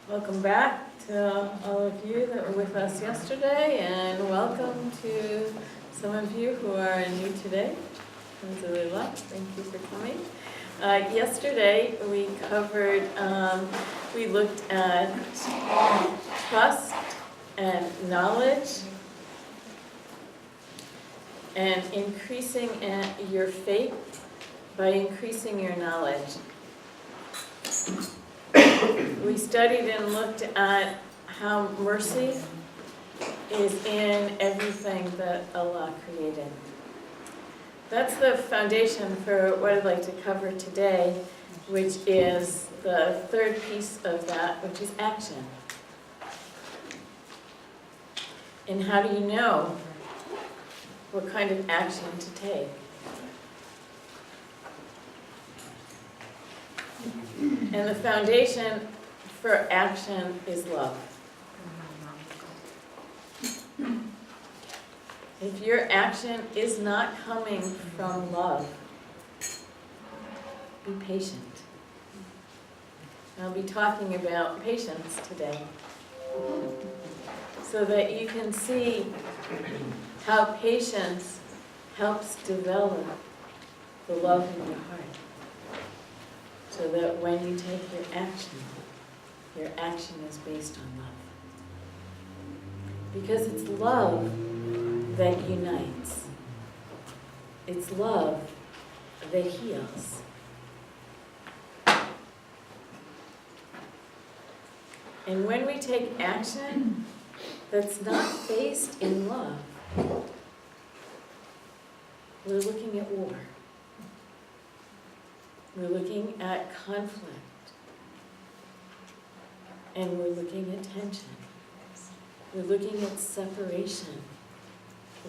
Welcome back to all of you that were with us yesterday, and welcome to some of you who are new today. Alhamdulillah, thank you for coming. Yesterday we covered, we looked at trust and knowledge and increasing your faith by increasing your knowledge. We studied and looked at how mercy is in everything that Allah created. That's the foundation for what I'd like to cover today, which is the third piece of that, which is action. And how do you know what kind of action to take? And the foundation for action is love. If your action is not coming from love, be patient. I'll be talking about patience today, so that you can see how patience helps develop the love in your heart. So that when you take your action is based on love. Because it's love that unites. It's love that heals. And when we take action that's not based in love, we're looking at war. We're looking at conflict, and we're looking at tension. We're looking at separation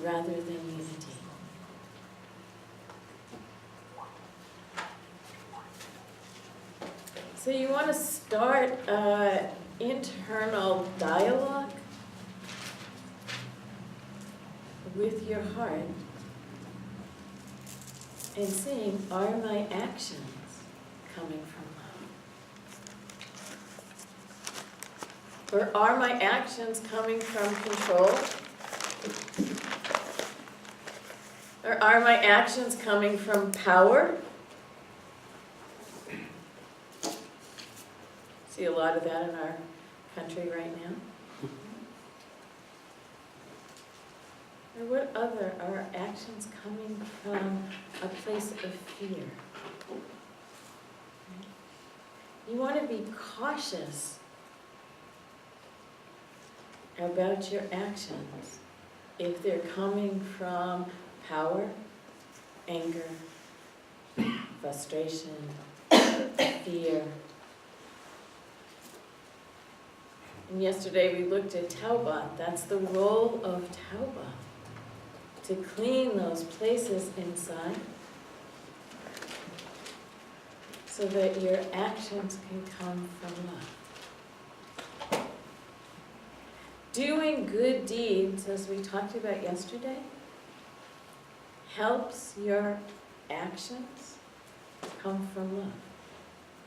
rather than unity. So you want to start internal dialogue with your heart and seeing, are my actions coming from love? Or are my actions coming from control? Or are my actions coming from power? See a lot of that in our country right now. Or what other are actions coming from a place of fear? You want to be cautious about your actions if they're coming from power, anger, frustration, fear. And yesterday we looked at Tauba. That's the role of Tauba, to clean those places inside so that your actions can come from love. Doing good deeds, as we talked about yesterday, helps your actions come from love.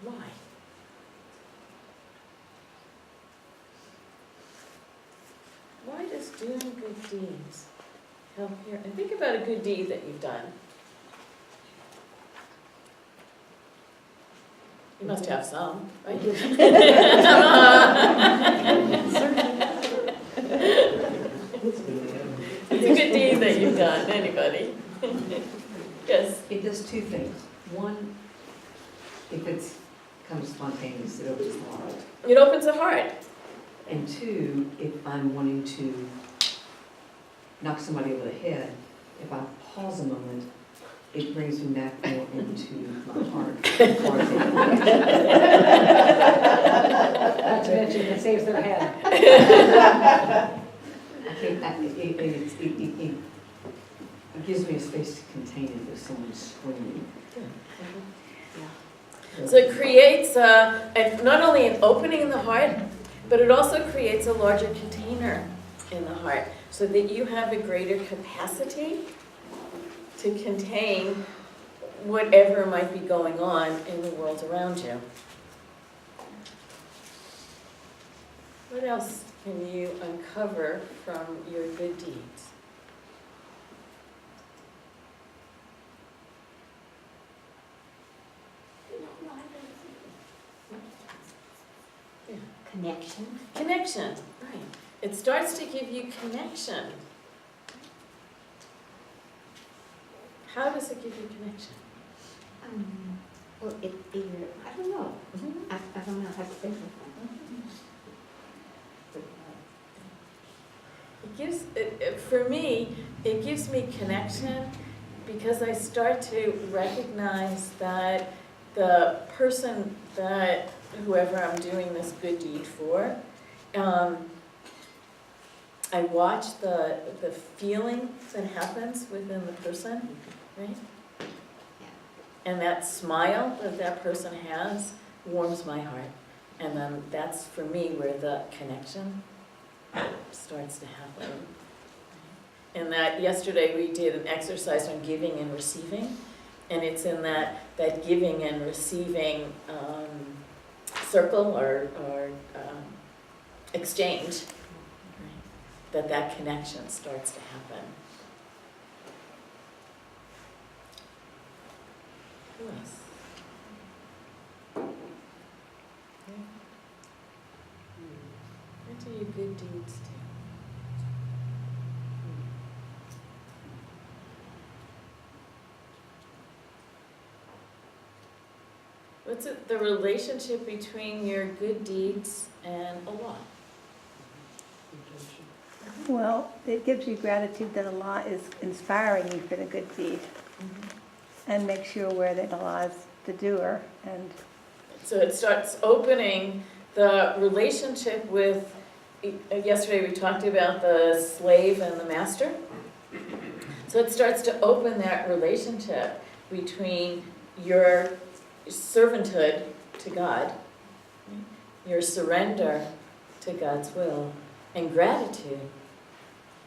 Why? Why does doing good deeds help here? And think about a good deed that you've done. You must have some, right? It's a good deed that you've done, anybody? Yes? It does two things. One, if it's kind of spontaneous, it opens the heart. It opens the heart. And two, if I'm wanting to knock somebody over the head, if I pause a moment, it brings me back more into my heart. Not to mention, it saves their head. I think that it gives me a space to contain it if someone's screaming. So it creates not only an opening in the heart, but it also creates a larger container in the heart so that you have a greater capacity to contain whatever might be going on in the world around you. What else can you uncover from your good deeds? Connection. Connection, right. It starts to give you connection. How does it give you connection? Well, I don't know. I don't know how to think of It gives, for me, it gives me connection because I start to recognize that the person that whoever I'm doing this good deed for, I watch the feeling that happens within the person, right? And that smile that that person has warms my heart. And then that's, for me, where the connection starts to happen. And that yesterday we did an exercise on giving and receiving. And it's in that giving and receiving circle or exchange, right, that connection starts to happen. Who else? Okay. What do your good deeds do? What's it, the relationship between your good deeds and Allah? Well, it gives you gratitude that Allah is inspiring you for the good deed, and makes you aware that Allah is the doer. And so it starts opening the relationship with, yesterday we talked about the slave and the master. So it starts to open that relationship between your servanthood to God, your surrender to God's will, and gratitude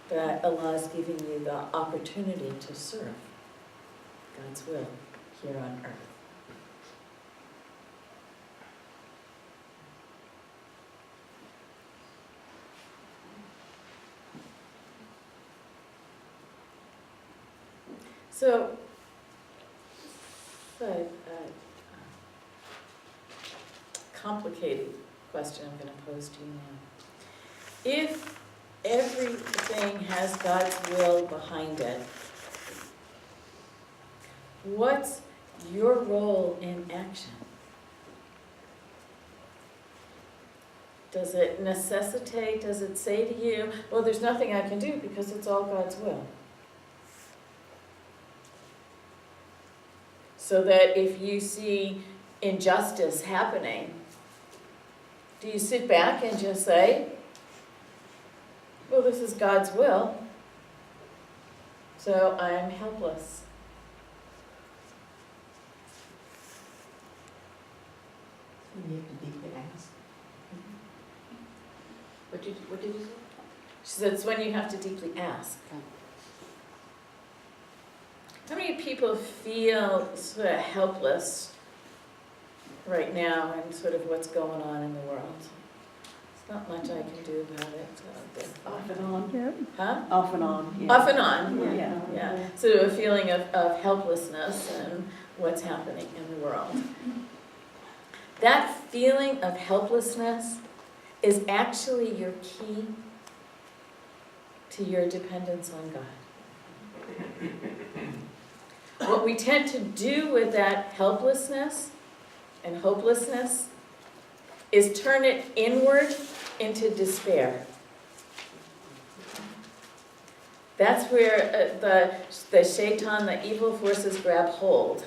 that Allah is giving you the opportunity to serve God's will here on earth. So complicated question I'm going to pose to you now. If everything has God's will behind it, what's your role in action? Does it necessitate, does it say to you, well, there's nothing I can do because it's all God's will? So that if you see injustice happening, do you sit back and just say, well, this is God's will, so I'm helpless? You have to deeply ask. What did you say? She said it's when you have to deeply ask. How many people feel sort of helpless right now in sort of what's going on in the world? There's not much I can do about it. Off and on. Yep. Huh? Off and on. Yeah. Off and on. Yeah. Yeah. Sort of a feeling of helplessness and what's happening in the world. That feeling of helplessness is actually your key to your dependence on God. What we tend to do with that helplessness and hopelessness is turn it inward into despair. That's where the shaitan, the evil forces, grab hold.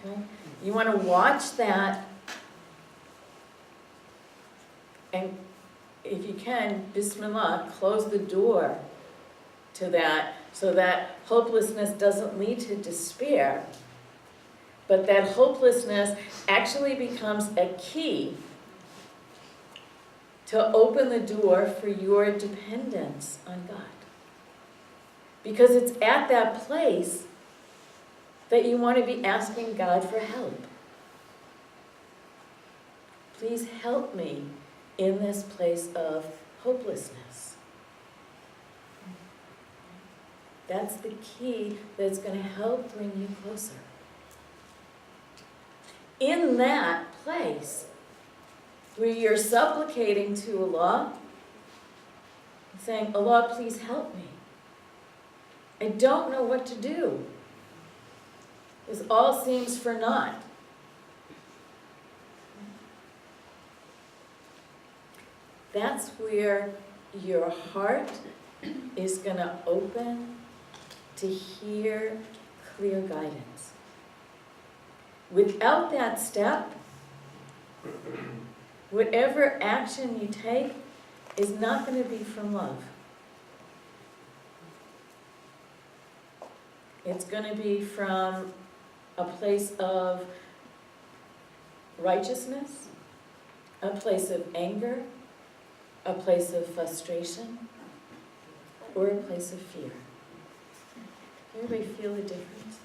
Okay? You want to watch that, and if you can, Bismillah, close the door to that so that hopelessness doesn't lead to despair, but that hopelessness actually becomes a key to open the door for your dependence on God. Because it's at that place that you want to be asking God for help. Please help me in this place of hopelessness. That's the key that's going to help bring you closer. In that place where you're supplicating to Allah, saying, Allah, please help me. I don't know what to do. This all seems for naught. That's where your heart is going to open to hear clear guidance. Without that step, whatever action you take is not going to be from love. It's going to be from a place of righteousness, a place of anger, a place of frustration, or a place of fear. Everybody feel the difference?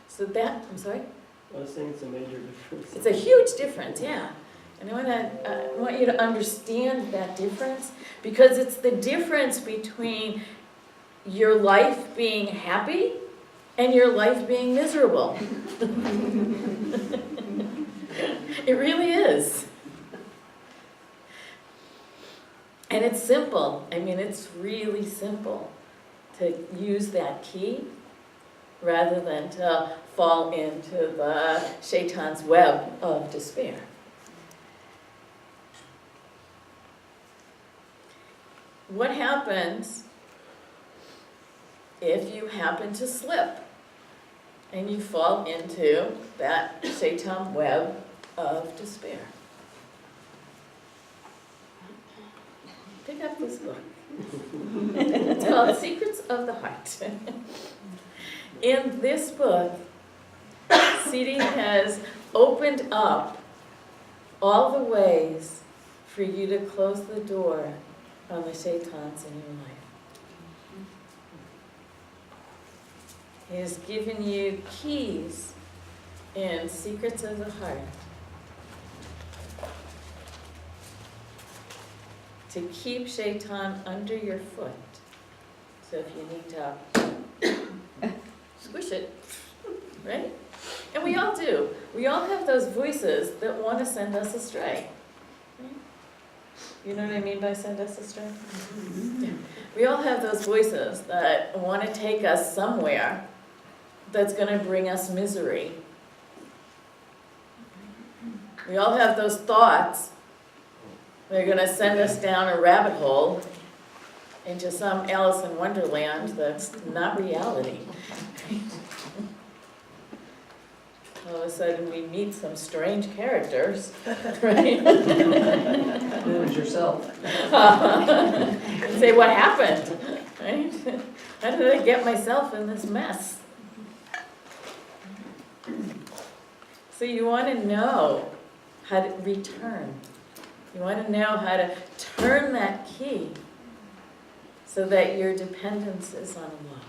So that, I'm sorry? I was saying it's a major difference. It's a huge difference, yeah. And I want you to understand that difference, because it's the difference between your life being happy and your life being miserable. It really is. And it's simple. I mean, it's really simple to use that key rather than to fall into the shaitan's web of despair. What happens if you happen to slip and you fall into that shaitan web of despair? Pick up this book. It's called Secrets of the Heart. In this book, Sidi has opened up all the ways for you to close the door on the shaitans in your life. He has given you keys in Secrets of the Heart to keep shaitan under your foot. So if you need to squish it, right? And we all do. We all have those voices that want to send us astray. You know what I mean by send us astray? Yeah. We all have those voices that want to take us somewhere that's going to bring us misery. We all have those thoughts. They're gonna send us down a rabbit hole into some Alice in Wonderland that's not reality. All of a sudden, we meet some strange characters, right? Known as yourself. And say, what happened, right? How did I get myself in this mess? So you want to know how to return. You want to know how to turn that key so that your dependence is on love.